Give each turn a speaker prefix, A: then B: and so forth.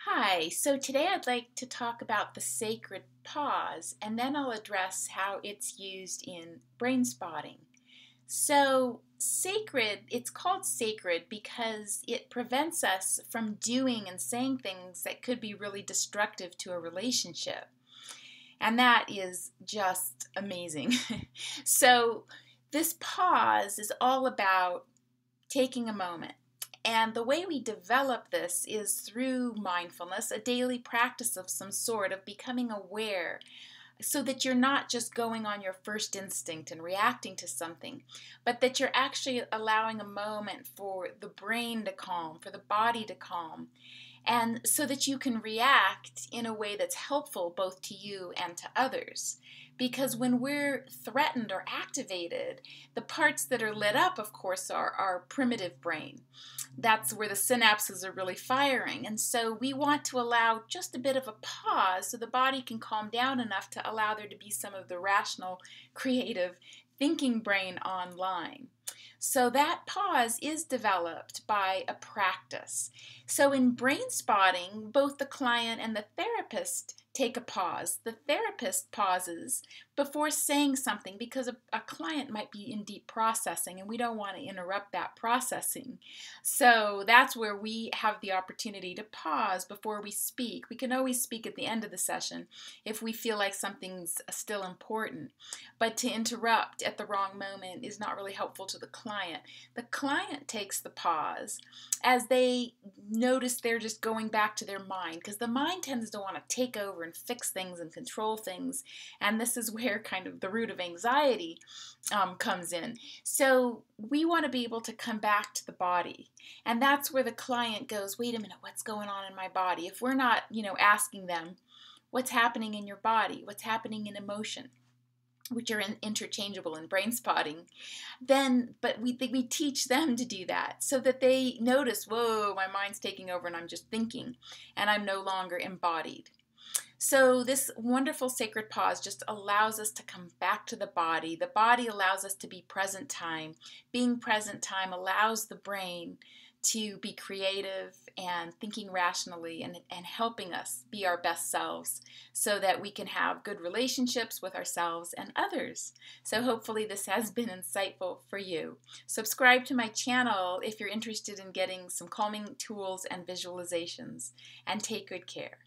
A: Hi, so today I'd like to talk about the sacred pause, and then I'll address how it's used in brain spotting. So, sacred, it's called sacred because it prevents us from doing and saying things that could be really destructive to a relationship. And that is just amazing. So, this pause is all about taking a moment. And the way we develop this is through mindfulness, a daily practice of some sort of becoming aware so that you're not just going on your first instinct and reacting to something, but that you're actually allowing a moment for the brain to calm, for the body to calm, and so that you can react in a way that's helpful both to you and to others. Because when we're threatened or activated, the parts that are lit up, of course, are our primitive brain. That's where the synapses are really firing. And so we want to allow just a bit of a pause so the body can calm down enough to allow there to be some of the rational, creative, thinking brain online. So that pause is developed by a practice. So in brain spotting, both the client and the therapist take a pause. The therapist pauses before saying something because a client might be in deep processing and we don't want to interrupt that processing. So that's where we have the opportunity to pause before we speak. We can always speak at the end of the session if we feel like something's still important. But to interrupt at the wrong moment is not really helpful to the client. The client takes the pause as they notice they're just going back to their mind, because the mind tends to want to take over and fix things and control things, and this is where kind of the root of anxiety comes in. So we want to be able to come back to the body, and that's where the client goes, wait a minute, what's going on in my body? If we're not, asking them what's happening in your body, what's happening in emotion, which are interchangeable in brain spotting, but we teach them to do that so that they notice, whoa, my mind's taking over and I'm just thinking and I'm no longer embodied. So this wonderful sacred pause just allows us to come back to the body. The body allows us to be present time. Being present time allows the brain to be creative and thinking rationally and helping us be our best selves so that we can have good relationships with ourselves and others. So hopefully this has been insightful for you. Subscribe to my channel if you're interested in getting some calming tools and visualizations, and take good care.